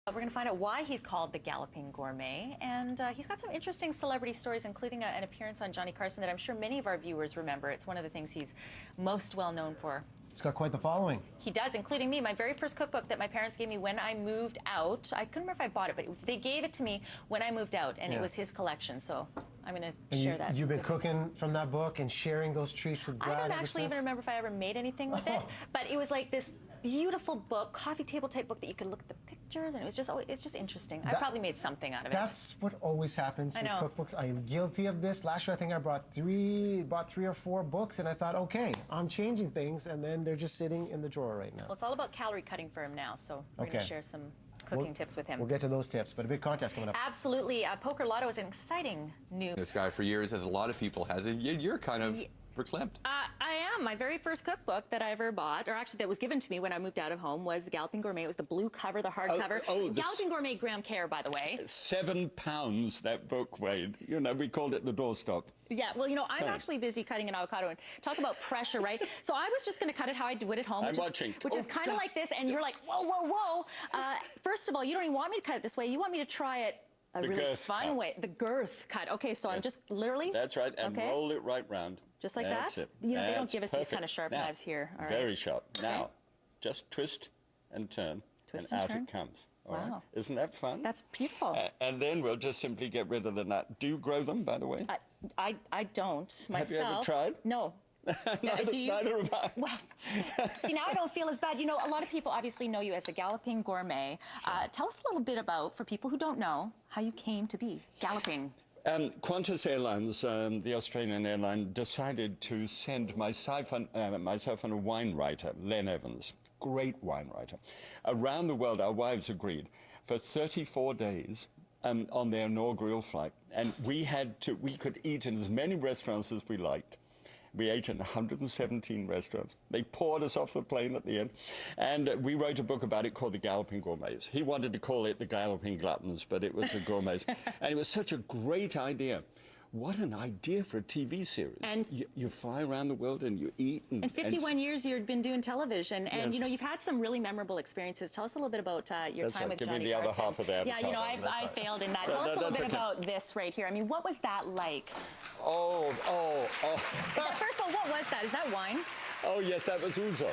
We're going to find out why he's called the Galloping Gourmet, and he's got some interesting celebrity stories, including an appearance on Johnny Carson that I'm sure many of our viewers remember. It's one of the things he's most well known for. He's got quite the following. He does, including me. My very first cookbook that my parents gave me when I moved out, I couldn't remember if I bought it, but they gave it to me when I moved out, and it was his collection, so I'm going to share that. You've been cooking from that book and sharing those treats with Brad. I don't actually even remember if I ever made anything with it, but it was like this beautiful book, coffee table type book that you could look at the pictures, and it's just interesting. I probably made something out of it. That's what always happens with cookbooks. I am guilty of this. Last year, I think I bought three or four books, and I thought, okay, I'm changing things, and then they're just sitting in the drawer right now. Well, it's all about calorie cutting for him now, so we're going to share some cooking tips with him. We'll get to those tips, but a big contest coming up. Absolutely. Poker Lotto is an exciting new. This guy for years, as a lot of people has, and you're kind of verklempt. I am. My very first cookbook that I ever bought, or actually that was given to me when I moved out of home, was the Galloping Gourmet. It was the blue cover, the hardcover. Galloping Gourmet Graham Kerr, by the way. 7 pounds that book weighed. You know, we called it the doorstop. Yeah, well, you know, I'm actually busy cutting an avocado, and talk about pressure, right? So I was just going to cut it how I would at home, which is kind of like this, and you're like, whoa, whoa, whoa. First of all, you don't even want me to cut it this way. You want me to try it a really fun way. The girth cut. Okay, so I'm just literally... That's right, and roll it right round. Just like that? You know, they don't give us these kind of sharp knives here. All right. Very sharp. Now, just twist and turn, and out it comes. Wow. Right. Isn't that fun? That's beautiful. And then we'll just simply get rid of the nut. Do you grow them, by the way? I don't myself. Have you ever tried? No. Neither have I. Well, see, now I don't feel as bad. You know, a lot of people obviously know you as the Galloping Gourmet. Tell us a little bit about, for people who don't know, how you came to be galloping. Qantas Airlines, the Australian airline, decided to send myself and a wine writer, Len Evans, great wine writer, around the world. Our wives agreed for 34 days on their inaugural flight, and we could eat in as many restaurants as we liked. We ate in 117 restaurants. They poured us off the plane at the end. And we wrote a book about it called The Galloping Gourmets. He wanted to call it The Galloping Gluttons, but it was The Gourmets. And it was such a great idea. What an idea for a TV series. And you fly around the world and you eat. And 51 years you've been doing television. And, you know, you've had some really memorable experiences. Tell us a little bit about your time with Johnny Carson. Give me the other half of that. Yeah, you know, I failed in that. Tell us a little bit about this right here. I mean, what was that like? First of all, what was that? Is that wine? Oh, yes, that was ouzo.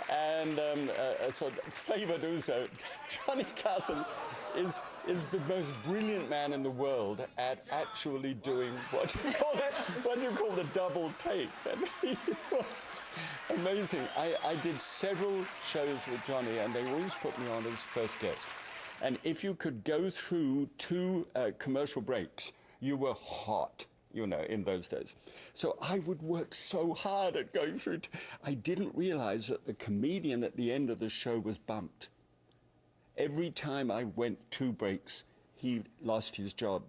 A sort of flavored ouzo. Johnny Carson is the most brilliant man in the world at actually doing what you call the double take. And he was amazing. I did several shows with Johnny, and they always put me on as first guest. And if you could go through 2 commercial breaks, you were hot, you know, in those days. So I would work so hard at going through. I didn't realize that the comedian at the end of the show was bumped. Every time I went 2 breaks, he lost his job.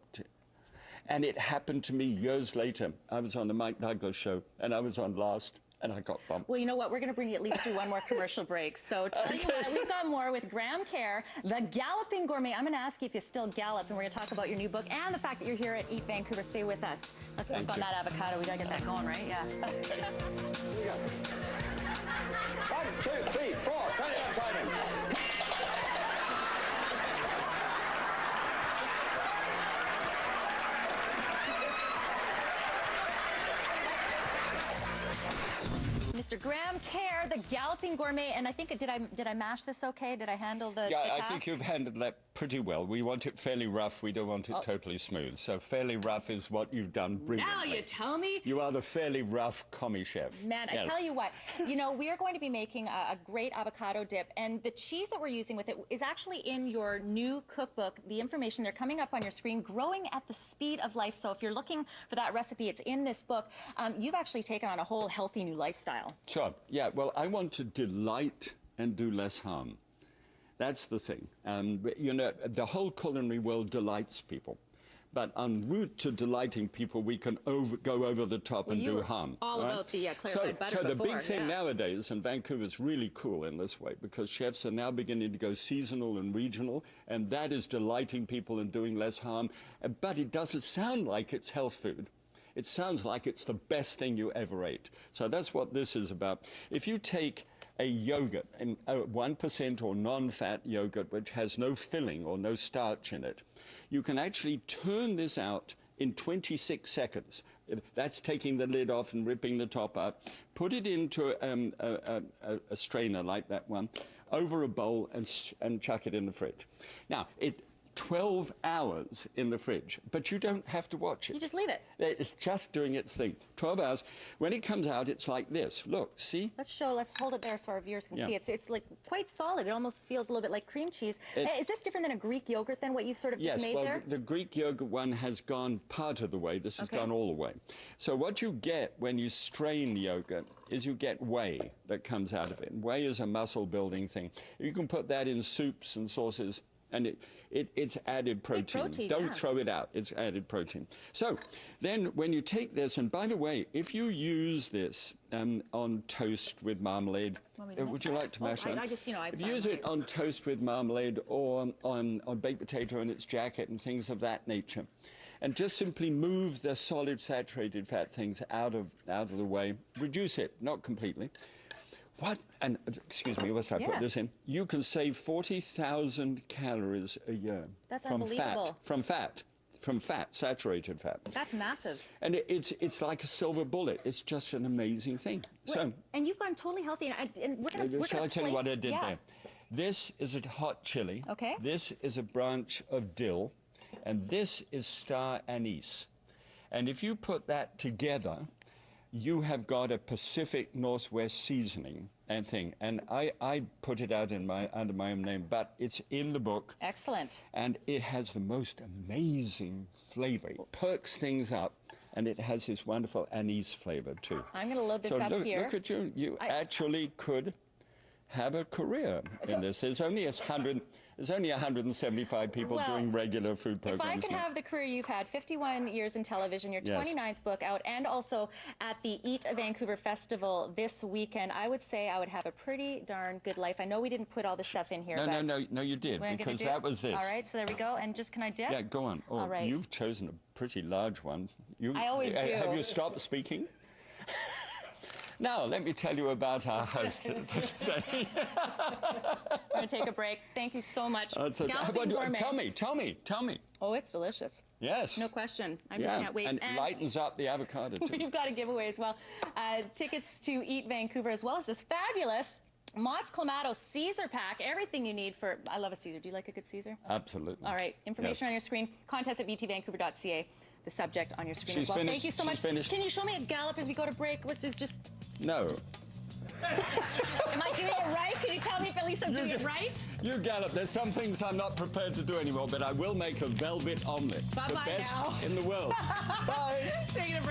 And it happened to me years later. I was on the Mike Douglas show, and I was on last, and I got bumped. Well, you know what? We're going to bring you at least through one more commercial break. So tell you what, we've got more with Graham Kerr, the Galloping Gourmet. I'm going to ask you if you still gallop, and we're going to talk about your new book and the fact that you're here at Eat Vancouver. Stay with us. Let's work on that avocado. We got to get that going, right? Yeah. 1, 2, 3, 4. Turn it outside in. Mr. Graham Kerr, the Galloping Gourmet, and I think did I mash this okay? Did I handle the task? I think you've handled that pretty well. We want it fairly rough. We don't want it totally smooth. So fairly rough is what you've done brilliantly. Now you tell me. You are the fairly rough commie chef. Man, I tell you what, you know, we are going to be making a great avocado dip, and the cheese that we're using with it is actually in your new cookbook. The information, they're coming up on your screen, Growing at the Speed of Life. So if you're looking for that recipe, it's in this book. You've actually taken on a whole healthy new lifestyle. Sure. Yeah, well, I want to delight and do less harm. That's the thing. You know, the whole culinary world delights people. But en route to delighting people, we can go over the top and do harm. All about the clarified butter So the big thing nowadays, and Vancouver's really cool in this way, because chefs are now beginning to go seasonal and regional, and that is delighting people and doing less harm. But it doesn't sound like it's health food. It sounds like it's the best thing you ever ate. So that's what this is about. If you take a yogurt, 1% or non-fat yogurt, which has no filling or no starch in it, you can actually turn this out in 26 seconds. That's taking the lid off and ripping the top up. Put it into a strainer like that one, over a bowl, and chuck it in the fridge. Now, 12 hours in the fridge, but you don't have to watch it. You just leave it. It's just doing its thing. 12 hours. When it comes out, it's like this. Look, see? Let's hold it there so our viewers can see it. So it's like quite solid. It almost feels a little bit like cream cheese. Is this different than a Greek yogurt than what you've sort of just made there? Yes, well, the Greek yogurt one has gone part of the way. This is done all the way. So what you get when you strain yogurt is you get whey that comes out of it. And whey is a muscle building thing. You can put that in soups and sauces, and it's added protein. Don't throw it out. It's added protein. So then when you take this, and by the way, if you use this on toast with marmalade, would you like to mash that? If you use it on toast with marmalade or on baked potato and its jacket and things of that nature, and just simply move the solid saturated fat things out of the way, reduce it, not completely. And excuse me, once I put this in, you can save 40,000 calories a year. That's from unbelievable. From fat, saturated fat. That's massive. And it's like a silver bullet. It's just an amazing thing. So, and you've gone totally healthy. And shall I tell you what I did there? This is a hot chili. Okay. This is a branch of dill. And this is star anise. And if you put that together, you have got a Pacific Northwest seasoning and thing. And I put it out under my own name, but it's in the book. Excellent. And it has the most amazing flavor. It perks things up, and it has this wonderful anise flavor too. I'm going to load this up here. Look at you. You actually could have a career in this. There's only 175 people doing regular food programs. If I could have the career you've had, 51 years in television, your 29th book out, and also at the Eat Vancouver Festival this weekend, I would say I would have a pretty darn good life. I know we didn't put all this stuff in here. No, you did, because that was this. All right, so there we go. And just, can I dip? Yeah, go on. Oh, all right. You've chosen a pretty large one. I always do. Have you stopped speaking? Now, let me tell you about our host today. I'm going to take a break. Thank you so much. Galloping Gourmet. Tell me. Oh, it's delicious. Yes. No question. I just can't wait. And it lightens up the avocado, too. We've got a giveaway as well. Tickets to Eat Vancouver, as well as this fabulous Mott's Clamato Caesar pack. Everything you need for... I love a Caesar. Do you like a good Caesar? Absolutely. All right. Information on your screen. Contest at vtvancouver.ca. The subject on your screen as well. Finished. Thank you so much. Finished. Can you show me a gallop as we go to break? What's this just... No. Am I doing it right? Can you tell me if at least I'm doing it right? You gallop. There's some things I'm not prepared to do anymore, but I will make a velvet omelette. Bye-bye the best now. in the world. Bye. Taking a break.